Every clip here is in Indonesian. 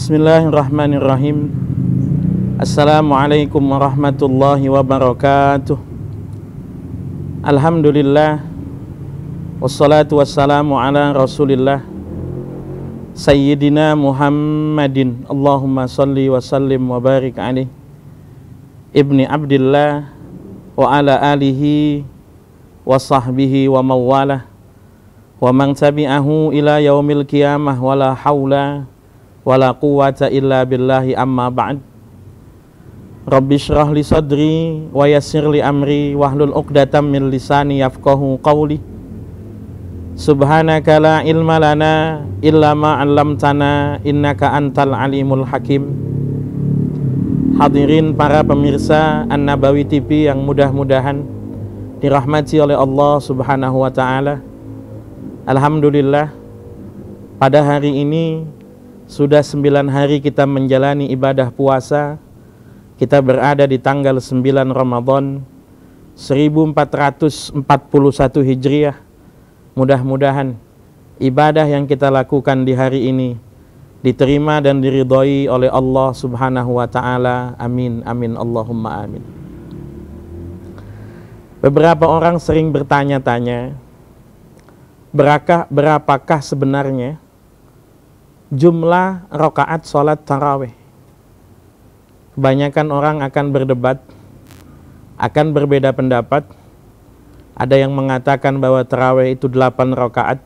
Bismillahirrahmanirrahim. Assalamualaikum warahmatullahi wabarakatuh. Alhamdulillah, wassalatu wassalamu ala rasulillah Sayyidina Muhammadin, Allahumma salli wa sallim wa barik alaih, ibni Abdillah wa ala alihi wa sahbihi wa mawalah wa man tabi'ahu ila yaumil qiyamah wa la hawla wa la quwwata illa billahi, amma ba'd. Rabbi shrah li sadri wa yassir li amri wahlul 'uqdatam min lisani yafqahu qawli. Subhanaka la ilma lana illa ma 'allamtana innaka antal alimul hakim. Hadirin para pemirsa An-Nabawi TV yang mudah-mudahan dirahmati oleh Allah Subhanahu wa taala. Alhamdulillah, pada hari ini sudah 9 hari kita menjalani ibadah puasa. Kita berada di tanggal 9 Ramadan 1441 Hijriah. Mudah-mudahan ibadah yang kita lakukan di hari ini diterima dan diridhoi oleh Allah Subhanahu wa taala. Amin amin Allahumma amin. Beberapa orang sering bertanya-tanya, berapakah sebenarnya jumlah rakaat sholat tarawih? Kebanyakan orang akan berdebat, akan berbeda pendapat. Ada yang mengatakan bahwa tarawih itu 8 rakaat,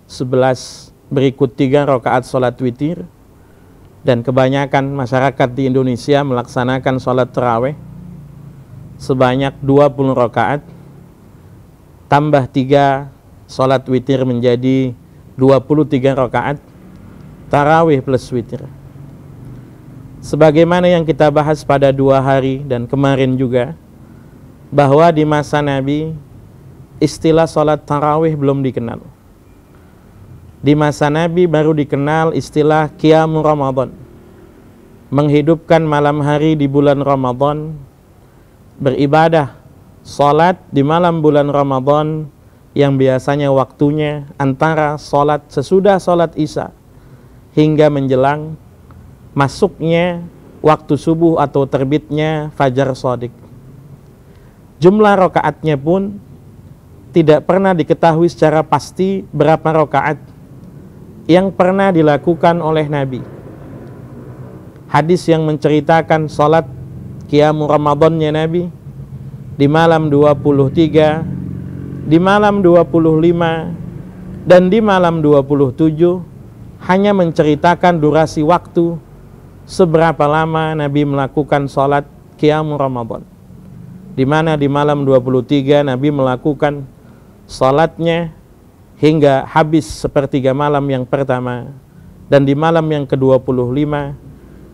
11 berikut 3 rakaat sholat witir. Dan kebanyakan masyarakat di Indonesia melaksanakan sholat tarawih sebanyak 20 rakaat, tambah 3 sholat witir menjadi 23 rakaat. Tarawih plus witir. Sebagaimana yang kita bahas pada 2 hari dan kemarin juga, bahwa di masa Nabi istilah sholat tarawih belum dikenal. Di masa Nabi baru dikenal istilah Qiyamul Ramadan, menghidupkan malam hari di bulan Ramadan, beribadah sholat di malam bulan Ramadan yang biasanya waktunya antara sholat sesudah sholat isya hingga menjelang masuknya waktu subuh atau terbitnya fajar shadiq. Jumlah rakaatnya pun tidak pernah diketahui secara pasti berapa rakaat yang pernah dilakukan oleh Nabi. Hadis yang menceritakan sholat Qiyamul Ramadannya Nabi di malam 23, di malam 25, dan di malam 27 hanya menceritakan durasi waktu seberapa lama Nabi melakukan sholat Qiyamul Ramadan. Di mana di malam 23 Nabi melakukan sholatnya hingga habis sepertiga malam yang pertama, dan di malam yang ke-25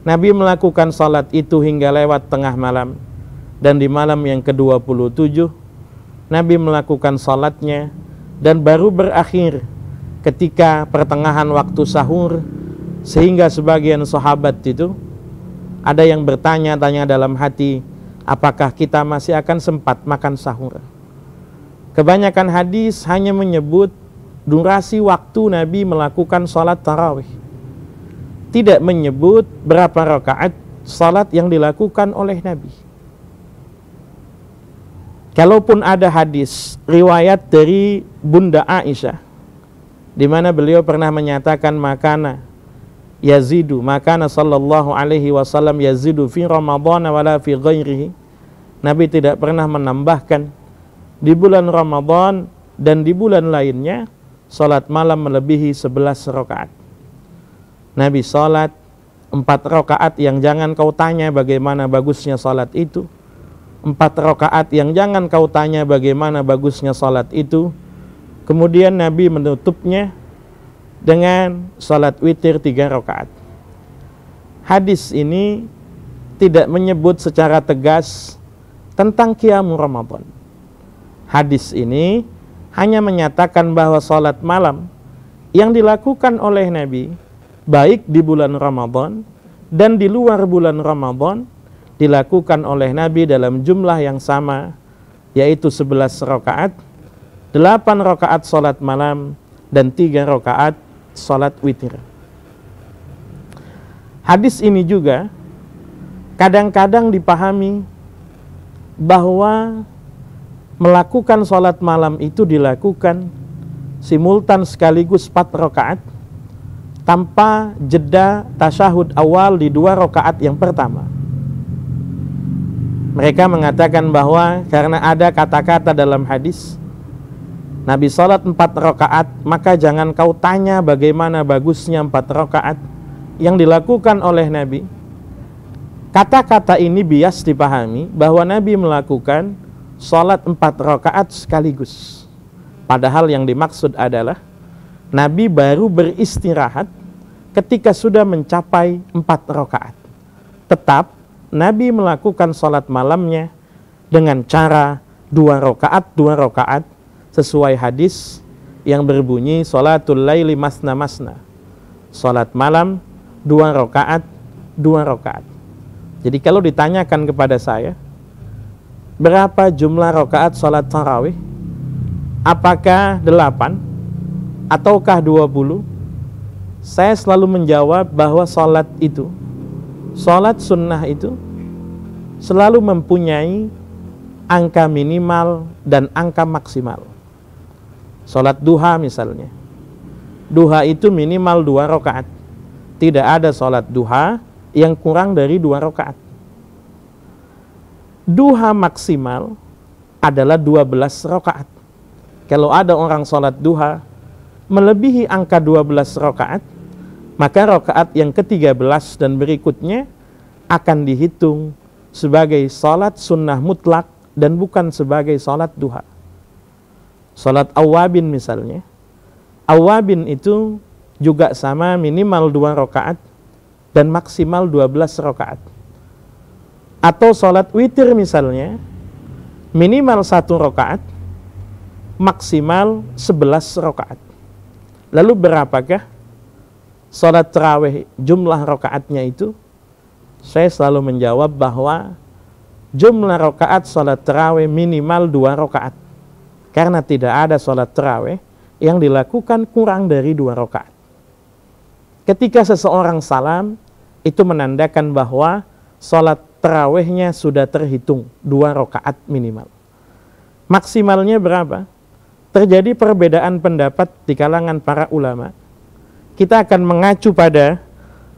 Nabi melakukan sholat itu hingga lewat tengah malam, dan di malam yang ke-27 Nabi melakukan sholatnya dan baru berakhir ketika pertengahan waktu sahur, sehingga sebagian sahabat itu ada yang bertanya-tanya dalam hati, apakah kita masih akan sempat makan sahur? Kebanyakan hadis hanya menyebut durasi waktu Nabi melakukan sholat tarawih, tidak menyebut berapa rakaat sholat yang dilakukan oleh Nabi. Kalaupun ada hadis riwayat dari Bunda Aisyah di mana beliau pernah menyatakan makana sallallahu alaihi wasallam yazidu fi Ramadan wala fi ghairihi. Nabi tidak pernah menambahkan di bulan Ramadan dan di bulan lainnya salat malam melebihi 11 rakaat. Nabi salat 4 rakaat yang jangan kau tanya bagaimana bagusnya salat itu. 4 rakaat yang jangan kau tanya bagaimana bagusnya salat itu. Kemudian Nabi menutupnya dengan salat witir 3 rakaat. Hadis ini tidak menyebut secara tegas tentang Qiyamul Ramadan. Hadis ini hanya menyatakan bahwa salat malam yang dilakukan oleh Nabi baik di bulan Ramadan dan di luar bulan Ramadan dilakukan oleh Nabi dalam jumlah yang sama, yaitu 11 rakaat, 8 rakaat salat malam dan 3 rakaat salat witir. hadis ini juga kadang-kadang dipahami bahwa melakukan sholat malam itu dilakukan simultan sekaligus 4 rakaat tanpa jeda tasyahud awal di 2 rakaat yang pertama. Mereka mengatakan bahwa karena ada kata-kata dalam hadis Nabi sholat 4 rakaat, maka jangan kau tanya bagaimana bagusnya 4 rakaat yang dilakukan oleh Nabi. Kata-kata ini bias dipahami bahwa Nabi melakukan sholat 4 rakaat sekaligus. Padahal yang dimaksud adalah Nabi baru beristirahat ketika sudah mencapai 4 rakaat. Tetap Nabi melakukan sholat malamnya dengan cara 2 rakaat sesuai hadis yang berbunyi sholatul laili masna masna. Sholat malam 2 rakaat. Jadi kalau ditanyakan kepada saya, berapa jumlah rakaat sholat tarawih? Apakah 8 ataukah 20? Saya selalu menjawab bahwa sholat sunnah itu selalu mempunyai angka minimal dan angka maksimal. Sholat duha misalnya, duha itu minimal 2 rakaat. Tidak ada sholat duha yang kurang dari 2 rakaat. Duha maksimal adalah 12 rakaat. Kalau ada orang sholat duha melebihi angka 12 rakaat, maka rakaat yang ke-13 dan berikutnya akan dihitung sebagai sholat sunnah mutlak dan bukan sebagai sholat duha. Sholat awabin misalnya, awabin itu juga sama, minimal 2 rakaat dan maksimal 12 rakaat. Atau sholat witir misalnya, minimal 1 rakaat, maksimal 11 rakaat. Lalu berapakah sholat tarawih jumlah rakaatnya itu? Saya selalu menjawab bahwa jumlah rakaat sholat tarawih minimal 2 rakaat. Karena tidak ada sholat tarawih yang dilakukan kurang dari 2 rakaat. Ketika seseorang salam, itu menandakan bahwa sholat tarawihnya sudah terhitung 2 rakaat minimal. Maksimalnya berapa? Terjadi perbedaan pendapat di kalangan para ulama. Kita akan mengacu pada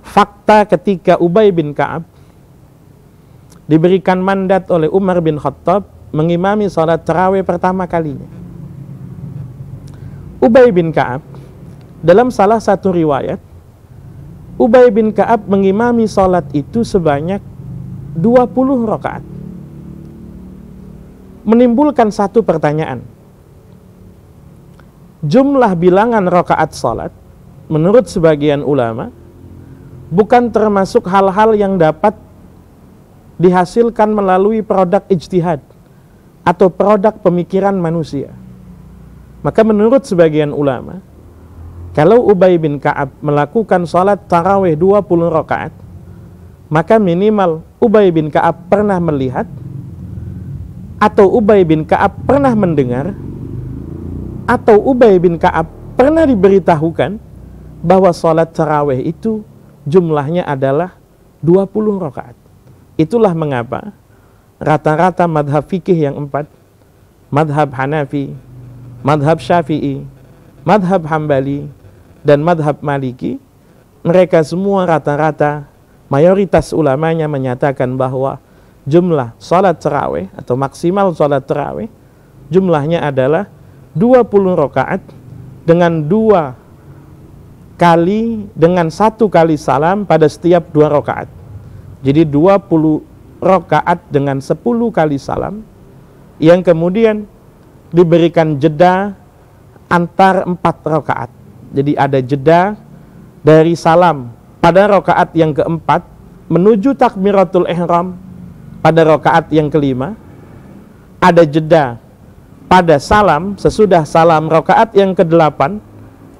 fakta ketika Ubay bin Ka'ab diberikan mandat oleh Umar bin Khattab mengimami sholat tarawih pertama kalinya. Ubay bin Ka'ab, dalam salah satu riwayat, Ubay bin Ka'ab mengimami sholat itu sebanyak 20 rakaat. Menimbulkan satu pertanyaan. Jumlah bilangan rakaat sholat menurut sebagian ulama bukan termasuk hal-hal yang dapat dihasilkan melalui produk ijtihad atau produk pemikiran manusia. Maka menurut sebagian ulama, kalau Ubay bin Ka'ab melakukan sholat tarawih 20 rakaat, maka minimal Ubay bin Ka'ab pernah melihat atau Ubay bin Ka'ab pernah mendengar atau Ubay bin Ka'ab pernah diberitahukan bahwa sholat tarawih itu jumlahnya adalah 20 rakaat. Itulah mengapa rata-rata madhab fikih yang 4, madhab Hanafi, madhab Syafi'i, madhab Hambali, dan madhab Maliki, mereka semua rata-rata mayoritas ulamanya menyatakan bahwa jumlah sholat tarawih atau maksimal sholat tarawih jumlahnya adalah 20 rakaat dengan 2 kali dengan 1 kali salam pada setiap 2 rakaat. Jadi 20 rakaat dengan 10 kali salam yang kemudian diberikan jeda antar 4 rakaat. Jadi ada jeda dari salam pada rakaat yang keempat menuju takbiratul ihram pada rakaat yang kelima. Ada jeda pada salam sesudah salam rakaat yang ke-8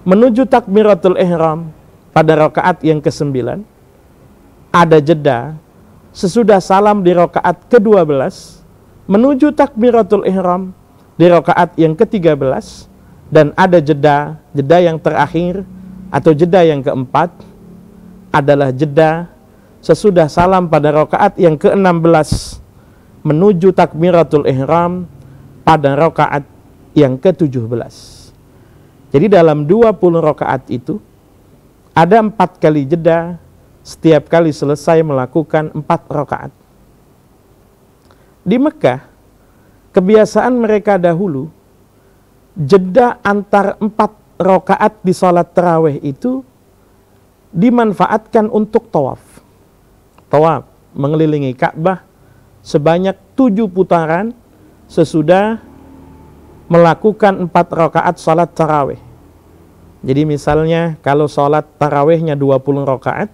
menuju takbiratul ihram pada rakaat yang ke-9. Ada jeda sesudah salam di rakaat ke-12 menuju takbiratul ihram di rakaat yang ke-13, dan ada jeda yang terakhir atau jeda yang keempat adalah jeda sesudah salam pada rakaat yang ke-16 menuju takbiratul ihram pada rakaat yang ke-17. Jadi dalam 20 rakaat itu ada 4 kali jeda, setiap kali selesai melakukan 4 rakaat. Di Mekah, kebiasaan mereka dahulu, jeda antar 4 rakaat di salat tarawih itu dimanfaatkan untuk tawaf. Tawaf mengelilingi Ka'bah sebanyak 7 putaran sesudah melakukan 4 rakaat salat tarawih. Jadi misalnya kalau salat tarawihnya 20 rakaat,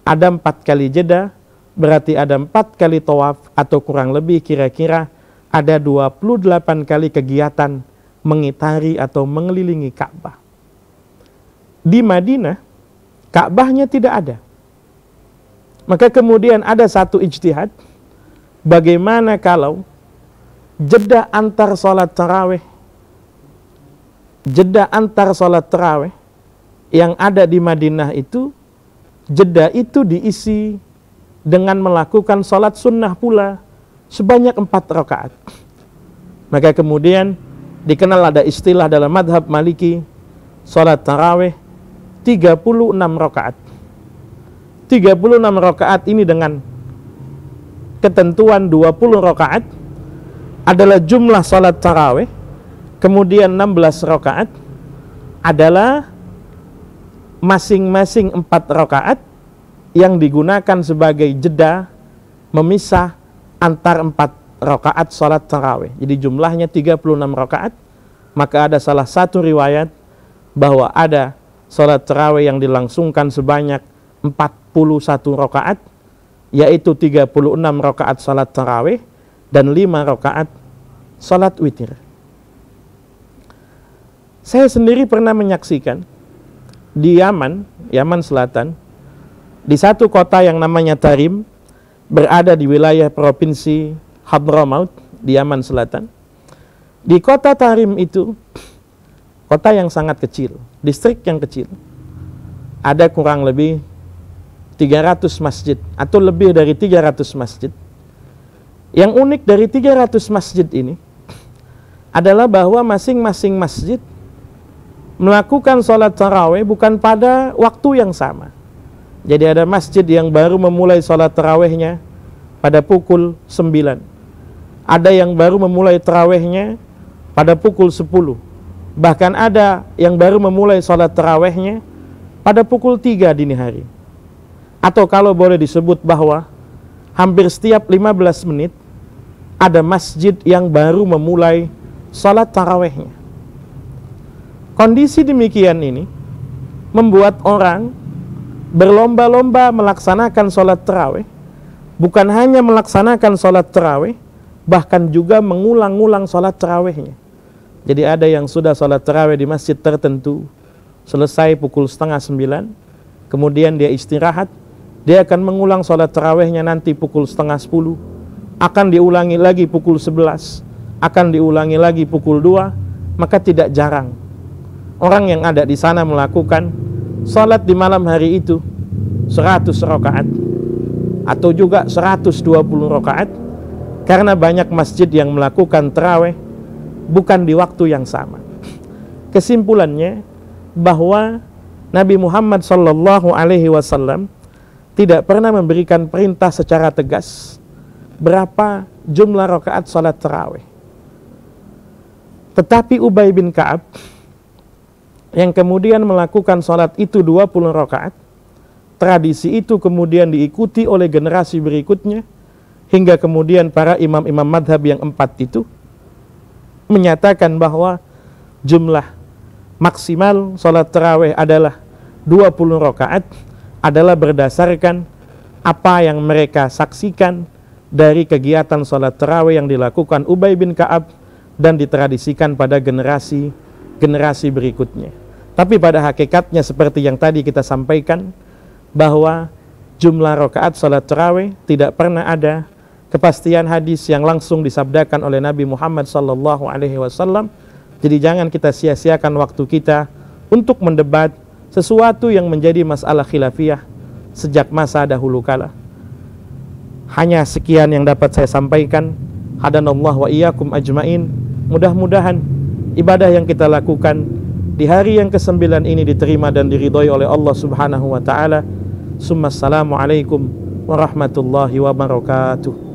ada 4 kali jeda, berarti ada 4 kali tawaf, atau kurang lebih kira-kira ada 28 kali kegiatan mengitari atau mengelilingi Ka'bah. Di Madinah, Ka'bahnya tidak ada. Maka kemudian ada satu ijtihad, bagaimana kalau jeda antar salat tarawih yang ada di Madinah itu, jeda itu diisi dengan melakukan salat sunnah pula sebanyak 4 rakaat. Maka kemudian dikenal ada istilah dalam madhab Maliki, salat tarawih 36 rakaat. 36 rakaat ini dengan ketentuan 20 rakaat adalah jumlah salat tarawih, kemudian 16 rakaat adalah masing-masing 4 rakaat yang digunakan sebagai jeda memisah antar 4 rakaat salat tarawih. Jadi jumlahnya 36 rakaat. Maka ada salah satu riwayat bahwa ada salat tarawih yang dilangsungkan sebanyak 41 rakaat, yaitu 36 rakaat salat tarawih dan 5 rakaat salat witir. Saya sendiri pernah menyaksikan di Yaman Selatan, di satu kota yang namanya Tarim, berada di wilayah provinsi Hadramaut di Yaman Selatan. Di kota Tarim itu, kota yang sangat kecil, distrik yang kecil, ada kurang lebih 300 masjid atau lebih dari 300 masjid. Yang unik dari 300 masjid ini adalah bahwa masing-masing masjid melakukan sholat tarawih bukan pada waktu yang sama. Jadi ada masjid yang baru memulai sholat tarawihnya pada pukul 9. Ada yang baru memulai tarawihnya pada pukul 10. Bahkan ada yang baru memulai sholat tarawihnya pada pukul 3 dini hari. Atau kalau boleh disebut bahwa hampir setiap 15 menit ada masjid yang baru memulai sholat tarawihnya. Kondisi demikian ini membuat orang berlomba-lomba melaksanakan sholat tarawih. Bukan hanya melaksanakan sholat tarawih, bahkan juga mengulang-ulang sholat tarawihnya. Jadi ada yang sudah sholat tarawih di masjid tertentu, selesai pukul 8:30, kemudian dia istirahat, dia akan mengulang sholat tarawihnya nanti pukul 9:30, akan diulangi lagi pukul 11, akan diulangi lagi pukul 2, maka tidak jarang orang yang ada di sana melakukan sholat di malam hari itu 100 rakaat atau juga 120 rakaat, karena banyak masjid yang melakukan tarawih bukan di waktu yang sama. Kesimpulannya bahwa Nabi Muhammad SAW tidak pernah memberikan perintah secara tegas berapa jumlah rakaat salat tarawih. Tetapi Ubay bin Ka'ab yang kemudian melakukan salat itu 20 rakaat, tradisi itu kemudian diikuti oleh generasi berikutnya, hingga kemudian para imam-imam madhab yang 4 itu menyatakan bahwa jumlah maksimal salat tarawih adalah 20 rakaat, adalah berdasarkan apa yang mereka saksikan dari kegiatan salat tarawih yang dilakukan Ubay bin Ka'ab dan ditradisikan pada generasi berikutnya. Tapi pada hakikatnya seperti yang tadi kita sampaikan, bahwa jumlah rakaat salat tarawih tidak pernah ada kepastian hadis yang langsung disabdakan oleh Nabi Muhammad SAW. Jadi jangan kita sia-siakan waktu kita untuk mendebat sesuatu yang menjadi masalah khilafiyah sejak masa dahulu kala. Hanya sekian yang dapat saya sampaikan. Hadanallah wa iyyakum ajmain. Mudah-mudahan ibadah yang kita lakukan di hari yang ke-9 ini diterima dan diridhoi oleh Allah Subhanahu wa taala. Assalamualaikum warahmatullahi wabarakatuh.